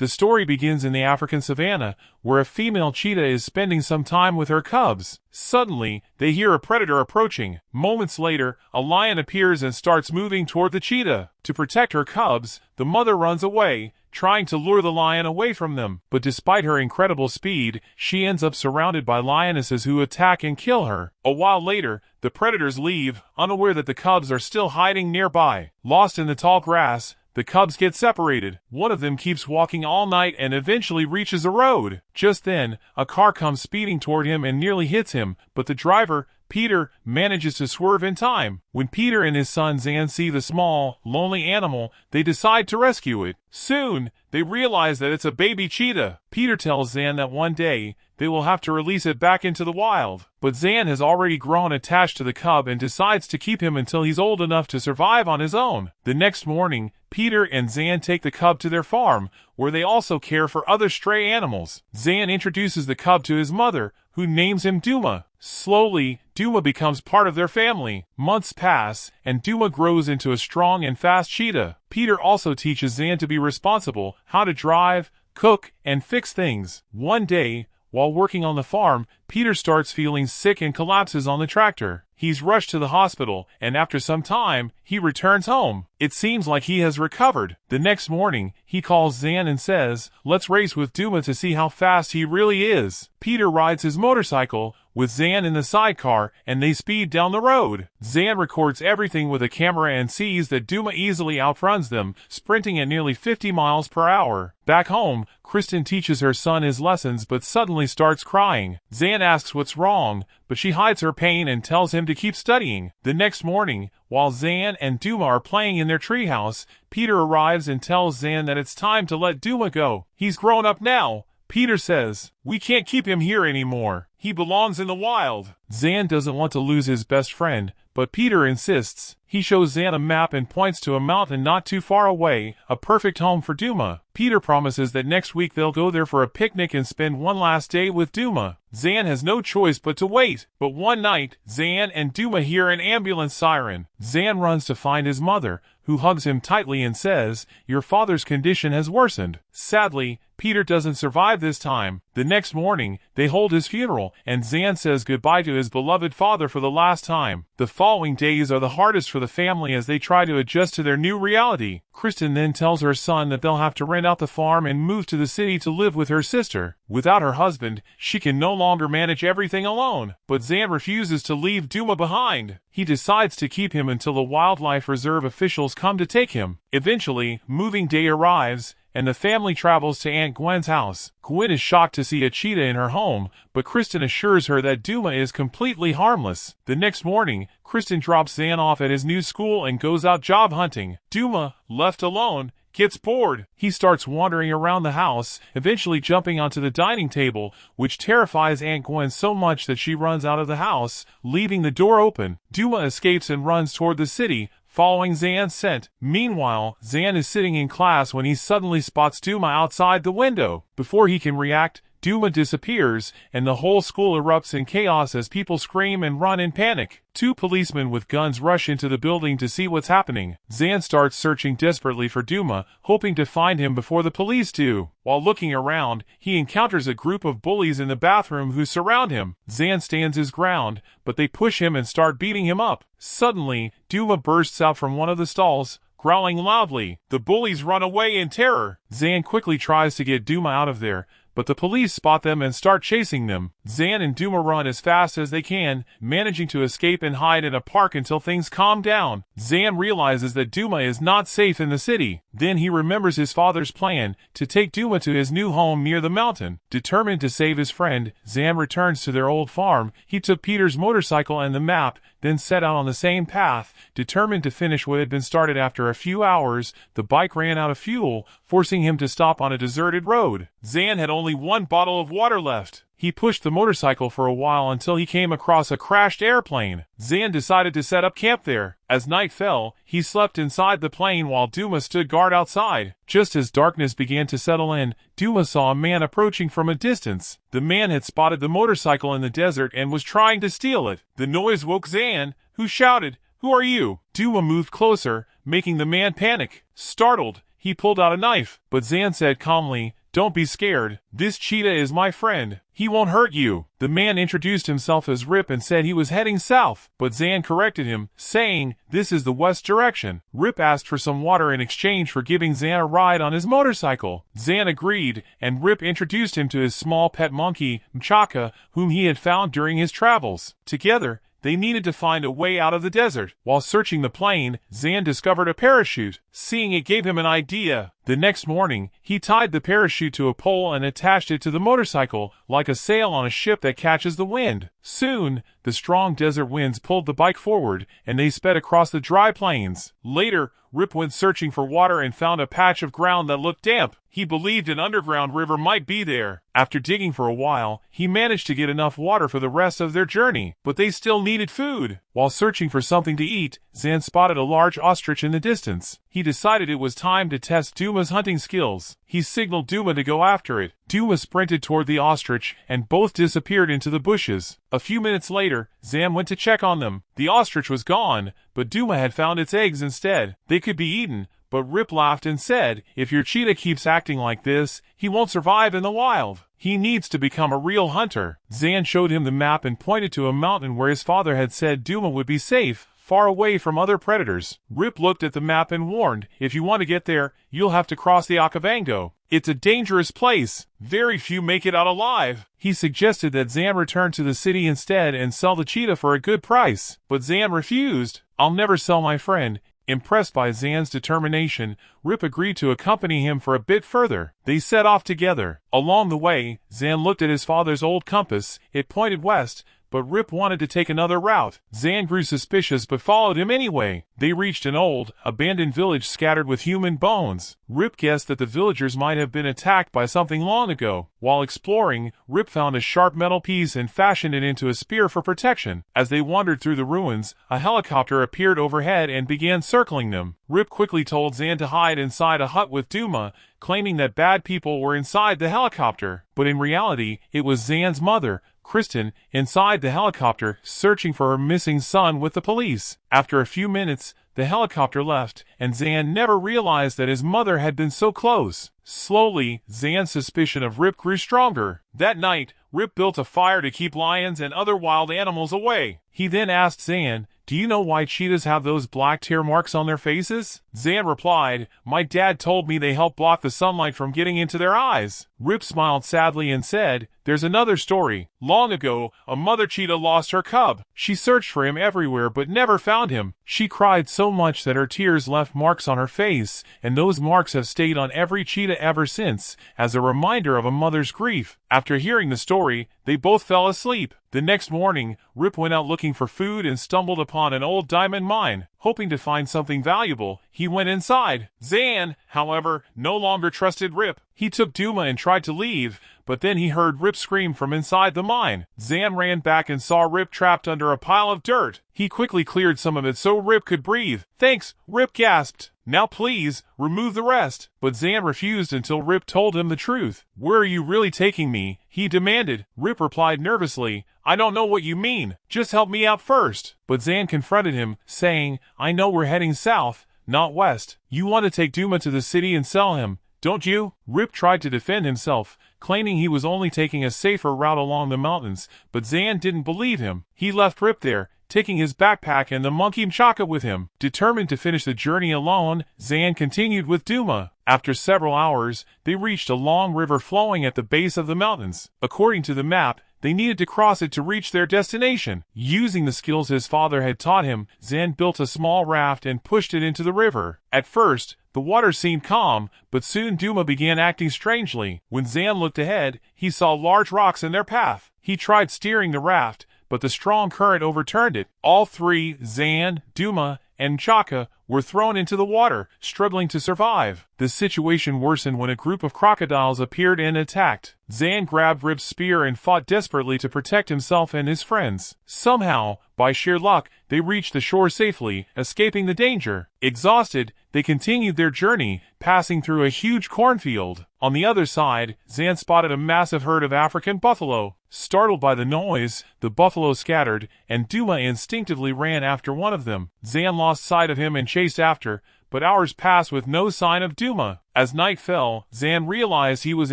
The story begins in the African savannah, where a female cheetah is spending some time with her cubs. Suddenly, they hear a predator approaching. Moments later, a lion appears and starts moving toward the cheetah. To protect her cubs, the mother runs away, trying to lure the lion away from them. But despite her incredible speed, she ends up surrounded by lionesses who attack and kill her. A while later, the predators leave, unaware that the cubs are still hiding nearby. Lost in the tall grass, the cubs get separated. One of them keeps walking all night and eventually reaches a road. Just then, a car comes speeding toward him and nearly hits him, but the driver, Peter, manages to swerve in time. When Peter and his son Zan see the small, lonely animal, they decide to rescue it. Soon, they realize that it's a baby cheetah. Peter tells Zan that one day, they will have to release it back into the wild. But Zan has already grown attached to the cub and decides to keep him until he's old enough to survive on his own. The next morning, Peter and Zan take the cub to their farm, where they also care for other stray animals. Zan introduces the cub to his mother, who names him Duma. Slowly, Duma becomes part of their family. Months pass, and Duma grows into a strong and fast cheetah. Peter also teaches Zan to be responsible, how to drive, cook, and fix things. One day, while working on the farm, Peter starts feeling sick and collapses on the tractor. He's rushed to the hospital, and after some time, he returns home. It seems like he has recovered. The next morning, he calls Zan and says, "Let's race with Duma to see how fast he really is." Peter rides his motorcycle, with Zan in the sidecar, and they speed down the road. Zan records everything with a camera and sees that Duma easily outruns them, sprinting at nearly 50 miles per hour. Back home, Kristen teaches her son his lessons but suddenly starts crying. Zan asks what's wrong, but she hides her pain and tells him to keep studying. The next morning, while Zan and Duma are playing in their treehouse, Peter arrives and tells Zan that it's time to let Duma go. He's grown up now. Peter says, "We can't keep him here anymore. He belongs in the wild." Zan doesn't want to lose his best friend, but Peter insists. He shows Zan a map and points to a mountain not too far away, a perfect home for Duma. Peter promises that next week they'll go there for a picnic and spend one last day with Duma. Zan has no choice but to wait. But one night, Zan and Duma hear an ambulance siren. Zan runs to find his mother, who hugs him tightly and says, "Your father's condition has worsened." Sadly, Peter doesn't survive this time. The next morning, they hold his funeral, and Zan says goodbye to his beloved father for the last time. The following days are the hardest for the family as they try to adjust to their new reality. Kristen then tells her son that they'll have to rent out the farm and move to the city to live with her sister. Without her husband, she can no longer manage everything alone. But Zan refuses to leave Duma behind. He decides to keep him until the wildlife reserve officials come to take him. Eventually, moving day arrives, and the family travels to Aunt Gwen's house. Gwen is shocked to see a cheetah in her home, but Kristen assures her that Duma is completely harmless. The next morning, Kristen drops Zan off at his new school and goes out job hunting. Duma, left alone, gets bored. He starts wandering around the house, eventually jumping onto the dining table, which terrifies Aunt Gwen so much that she runs out of the house, leaving the door open. Duma escapes and runs toward the city, following Zan's scent. Meanwhile, Zan is sitting in class when he suddenly spots Duma outside the window. Before he can react, Duma disappears, and the whole school erupts in chaos as people scream and run in panic. Two policemen with guns rush into the building to see what's happening. Zan starts searching desperately for Duma, hoping to find him before the police do. While looking around, he encounters a group of bullies in the bathroom who surround him. Zan stands his ground, but they push him and start beating him up. Suddenly, Duma bursts out from one of the stalls, growling loudly. The bullies run away in terror. Zan quickly tries to get Duma out of there, but the police spot them and start chasing them. Zan and Duma run as fast as they can, managing to escape and hide in a park until things calm down. Zan realizes that Duma is not safe in the city. Then he remembers his father's plan to take Duma to his new home near the mountain. Determined to save his friend, Zan returns to their old farm. He took Peter's motorcycle and the map, then set out on the same path, determined to finish what had been started. After a few hours, the bike ran out of fuel, forcing him to stop on a deserted road. Zan had only one bottle of water left. He pushed the motorcycle for a while until he came across a crashed airplane. Zan decided to set up camp there. As night fell, he slept inside the plane while Duma stood guard outside. Just as darkness began to settle in, Duma saw a man approaching from a distance. The man had spotted the motorcycle in the desert and was trying to steal it. The noise woke Zan, who shouted, "Who are you?" Duma moved closer, making the man panic. Startled, he pulled out a knife, but Zan said calmly, "Don't be scared. This cheetah is my friend. He won't hurt you." The man introduced himself as Rip and said he was heading south, but Zan corrected him, saying, "This is the west direction." Rip asked for some water in exchange for giving Zan a ride on his motorcycle. Zan agreed, and Rip introduced him to his small pet monkey, Mchaka, whom he had found during his travels. Together, they needed to find a way out of the desert. While searching the plain, Zan discovered a parachute. Seeing it gave him an idea. The next morning, he tied the parachute to a pole and attached it to the motorcycle, like a sail on a ship that catches the wind. Soon, the strong desert winds pulled the bike forward, and they sped across the dry plains. Later, Rip went searching for water and found a patch of ground that looked damp. He believed an underground river might be there. After digging for a while, he managed to get enough water for the rest of their journey, but they still needed food. While searching for something to eat, Zan spotted a large ostrich in the distance. He decided it was time to test Duma's hunting skills. He signaled Duma to go after it. Duma sprinted toward the ostrich, and both disappeared into the bushes. A few minutes later, Zan went to check on them. The ostrich was gone, but Duma had found its eggs instead. They could be eaten, but Rip laughed and said, "If your cheetah keeps acting like this, he won't survive in the wild. He needs to become a real hunter." Zan showed him the map and pointed to a mountain where his father had said Duma would be safe, far away from other predators. Rip looked at the map and warned, "If you want to get there, you'll have to cross the Okavango. It's a dangerous place. Very few make it out alive." He suggested that Zan return to the city instead and sell the cheetah for a good price. But Zan refused. "I'll never sell my friend." Impressed by Zan's determination, Rip agreed to accompany him for a bit further. They set off together. Along the way, Zan looked at his father's old compass. It pointed west, but Rip wanted to take another route. Zan grew suspicious but followed him anyway. They reached an old, abandoned village scattered with human bones. Rip guessed that the villagers might have been attacked by something long ago. While exploring, Rip found a sharp metal piece and fashioned it into a spear for protection. As they wandered through the ruins, a helicopter appeared overhead and began circling them. Rip quickly told Zan to hide inside a hut with Duma, claiming that bad people were inside the helicopter. But in reality, it was Zan's mother, Kristen, inside the helicopter, searching for her missing son with the police. After a few minutes, the helicopter left, and Zan never realized that his mother had been so close. Slowly, Zan's suspicion of Rip grew stronger. That night, Rip built a fire to keep lions and other wild animals away. He then asked Zan, "Do you know why cheetahs have those black tear marks on their faces?" Zan replied, "My dad told me they help block the sunlight from getting into their eyes." Rip smiled sadly and said, "There's another story. Long ago, a mother cheetah lost her cub. She searched for him everywhere but never found him. She cried so much that her tears left marks on her face, and those marks have stayed on every cheetah ever since, as a reminder of a mother's grief." After hearing the story, they both fell asleep. The next morning, Rip went out looking for food and stumbled upon an old diamond mine. Hoping to find something valuable, he went inside. Zan, however, no longer trusted Rip. He took Duma and tried to leave, but then he heard Rip scream from inside the mine. Zan ran back and saw Rip trapped under a pile of dirt. He quickly cleared some of it so Rip could breathe. "Thanks," Rip gasped. "Now please, remove the rest." But Zan refused until Rip told him the truth. "Where are you really taking me?" he demanded. Rip replied nervously, "I don't know what you mean. Just help me out first." But Zan confronted him, saying, "I know we're heading south, not west. You want to take Duma to the city and sell him, don't you?" Rip tried to defend himself, claiming he was only taking a safer route along the mountains, but Zan didn't believe him. He left Rip there, taking his backpack and the monkey Mchaka with him. Determined to finish the journey alone, Zan continued with Duma. After several hours, they reached a long river flowing at the base of the mountains. According to the map, they needed to cross it to reach their destination. Using the skills his father had taught him, Zan built a small raft and pushed it into the river. At first, the water seemed calm, but soon Duma began acting strangely. When Zan looked ahead, he saw large rocks in their path. He tried steering the raft, but the strong current overturned it. All three, Zan, Duma, and Mchaka, were thrown into the water, struggling to survive. The situation worsened when a group of crocodiles appeared and attacked. Zan grabbed Rip's spear and fought desperately to protect himself and his friends. Somehow, by sheer luck, they reached the shore safely, escaping the danger. Exhausted, they continued their journey, passing through a huge cornfield. On the other side, Zan spotted a massive herd of African buffalo. Startled by the noise, the buffalo scattered, and Duma instinctively ran after one of them. Zan lost sight of him and chased after, but hours passed with no sign of Duma. As night fell, Zan realized he was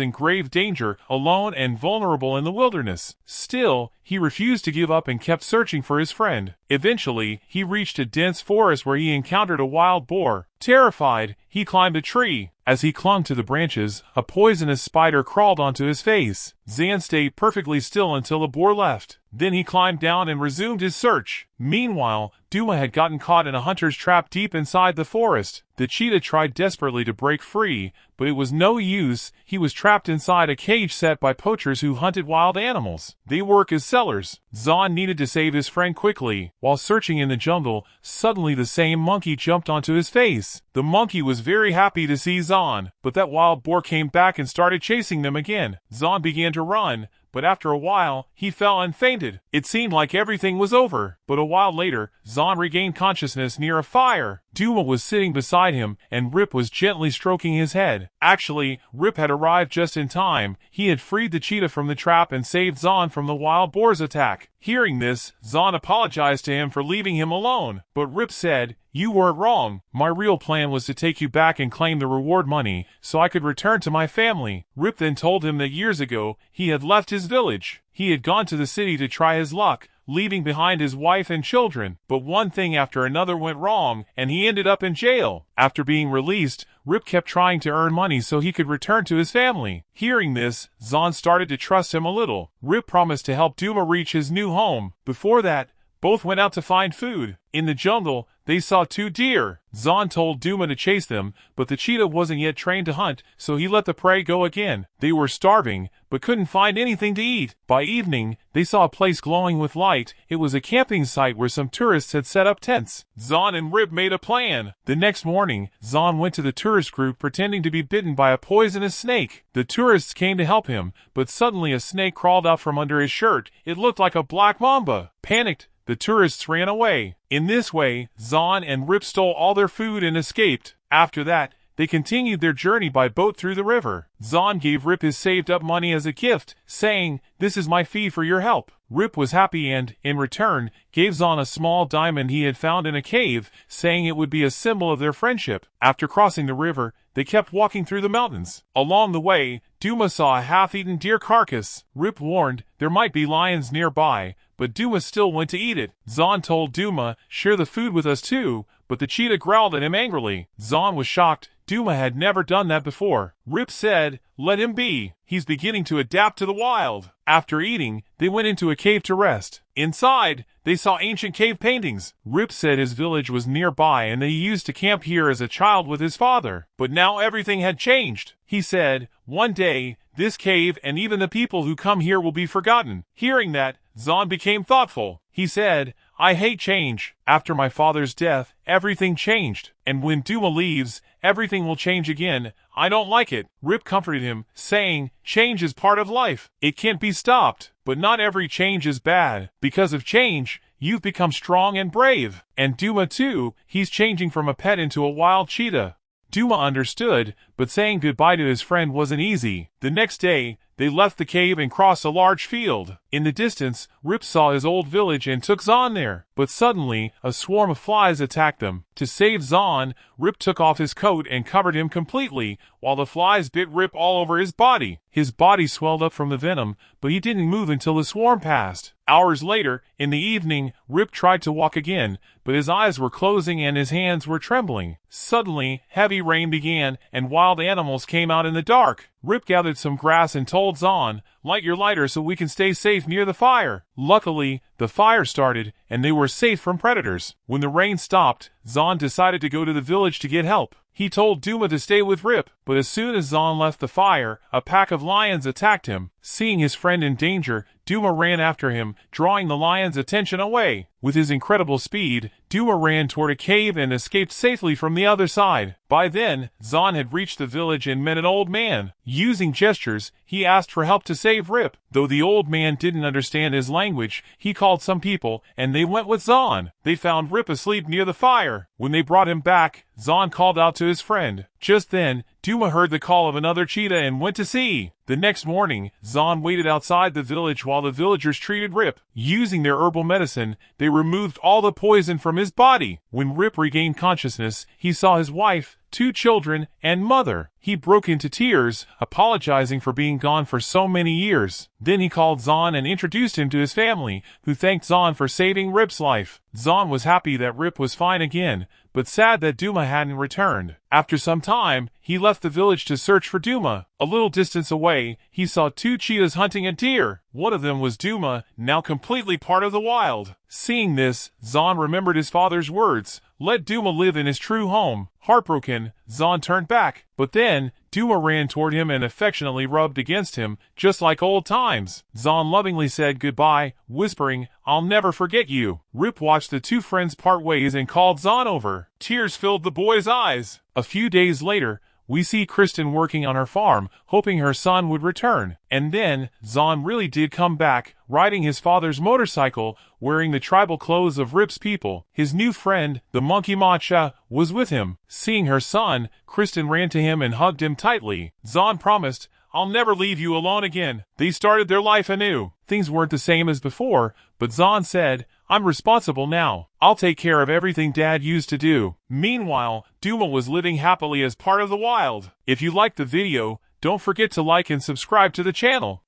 in grave danger, alone and vulnerable in the wilderness. Still, he refused to give up and kept searching for his friend. Eventually, he reached a dense forest where he encountered a wild boar. Terrified, he climbed a tree. As he clung to the branches, a poisonous spider crawled onto his face. Zan stayed perfectly still until the boar left. Then he climbed down and resumed his search. Meanwhile, Duma had gotten caught in a hunter's trap deep inside the forest. The cheetah tried desperately to break free, but it was no use. He was trapped inside a cage set by poachers who hunted wild animals. They work as sellers. Zan needed to save his friend quickly. While searching in the jungle, suddenly the same monkey jumped onto his face. The monkey was very happy to see Zan, but that wild boar came back and started chasing them again. Zan began to run, but after a while, he fell and fainted. It seemed like everything was over, but a while later, Zan regained consciousness near a fire. Duma was sitting beside him, and Rip was gently stroking his head. Actually, Rip had arrived just in time. He had freed the cheetah from the trap and saved Zan from the wild boar's attack. Hearing this, Zan apologized to him for leaving him alone, but Rip said, "You weren't wrong. My real plan was to take you back and claim the reward money, so I could return to my family." Rip then told him that years ago, he had left his village. He had gone to the city to try his luck, leaving behind his wife and children. But one thing after another went wrong, and he ended up in jail. After being released, Rip kept trying to earn money so he could return to his family. Hearing this, Zan started to trust him a little. Rip promised to help Duma reach his new home. Before that, both went out to find food. In the jungle, they saw 2 deer. Zan told Duma to chase them, but the cheetah wasn't yet trained to hunt, so he let the prey go again. They were starving, but couldn't find anything to eat. By evening, they saw a place glowing with light. It was a camping site where some tourists had set up tents. Zan and Rip made a plan. The next morning, Zan went to the tourist group pretending to be bitten by a poisonous snake. The tourists came to help him, but suddenly a snake crawled out from under his shirt. It looked like a black mamba. Panicked, the tourists ran away. In this way, Zan and Rip stole all their food and escaped. After that, they continued their journey by boat through the river. Zan gave Rip his saved-up money as a gift, saying, "This is my fee for your help." Rip was happy and, in return, gave Zan a small diamond he had found in a cave, saying it would be a symbol of their friendship. After crossing the river, they kept walking through the mountains. Along the way, Duma saw a half-eaten deer carcass. Rip warned there might be lions nearby, but Duma still went to eat it. Zan told Duma, "Share the food with us too," but the cheetah growled at him angrily. Zan was shocked. Duma had never done that before. Rip said, "Let him be. He's beginning to adapt to the wild." After eating, they went into a cave to rest. Inside, they saw ancient cave paintings. Rip said his village was nearby and that he used to camp here as a child with his father. But now everything had changed. He said, "One day, this cave and even the people who come here will be forgotten." Hearing that, Zan became thoughtful. He said, "I hate change. After my father's death, everything changed. And when Duma leaves, everything will change again. I don't like it." Rip comforted him, saying, "Change is part of life. It can't be stopped. But not every change is bad. Because of change, you've become strong and brave. And Duma too, he's changing from a pet into a wild cheetah." Duma understood, but saying goodbye to his friend wasn't easy. The next day, they left the cave and crossed a large field. In the distance, Rip saw his old village and took Zan there. But suddenly, a swarm of flies attacked them. To save Zan, Rip took off his coat and covered him completely, while the flies bit Rip all over his body. His body swelled up from the venom, but he didn't move until the swarm passed. Hours later, in the evening, Rip tried to walk again, but his eyes were closing and his hands were trembling. Suddenly, heavy rain began, and wild animals came out in the dark. Rip gathered some grass and told Zan, "Light your lighter so we can stay safe near the fire." Luckily, the fire started, and they were safe from predators. When the rain stopped, Zan decided to go to the village to get help. He told Duma to stay with Rip, but as soon as Zan left the fire, a pack of lions attacked him. Seeing his friend in danger, Duma ran after him, drawing the lions' attention away. With his incredible speed, Duma ran toward a cave and escaped safely from the other side. By then, Zan had reached the village and met an old man. Using gestures, he asked for help to save Rip. Though the old man didn't understand his language, he called some people, and they went with Zan. They found Rip asleep near the fire. When they brought him back, Zan called out to his friend. Just then, Duma heard the call of another cheetah and went to see. The next morning, Zan waited outside the village while the villagers treated Rip. Using their herbal medicine, they It removed all the poison from his body. When Rip regained consciousness, he saw his wife, 2 children, and mother. He broke into tears, apologizing for being gone for so many years. Then he called Zahn and introduced him to his family, who thanked Zahn for saving Rip's life. Zahn was happy that Rip was fine again, but sad that Duma hadn't returned. After some time, he left the village to search for Duma. A little distance away, he saw 2 cheetahs hunting a deer. One of them was Duma, now completely part of the wild. Seeing this, Zahn remembered his father's words, "Let Duma live in his true home." Heartbroken, Zahn turned back, but then, Duma ran toward him and affectionately rubbed against him, just like old times. Zahn lovingly said goodbye, whispering, "I'll never forget you." Rip watched the 2 friends part ways and called Zahn over. Tears filled the boy's eyes. A few days later, we see Kristen working on her farm, hoping her son would return. And then, Zahn really did come back, riding his father's motorcycle, wearing the tribal clothes of Rip's people. His new friend, the monkey Matcha, was with him. Seeing her son, Kristen ran to him and hugged him tightly. Zahn promised, "I'll never leave you alone again." They started their life anew. Things weren't the same as before, but Zahn said, "I'm responsible now. I'll take care of everything Dad used to do." Meanwhile, Duma was living happily as part of the wild. If you liked the video, don't forget to like and subscribe to the channel.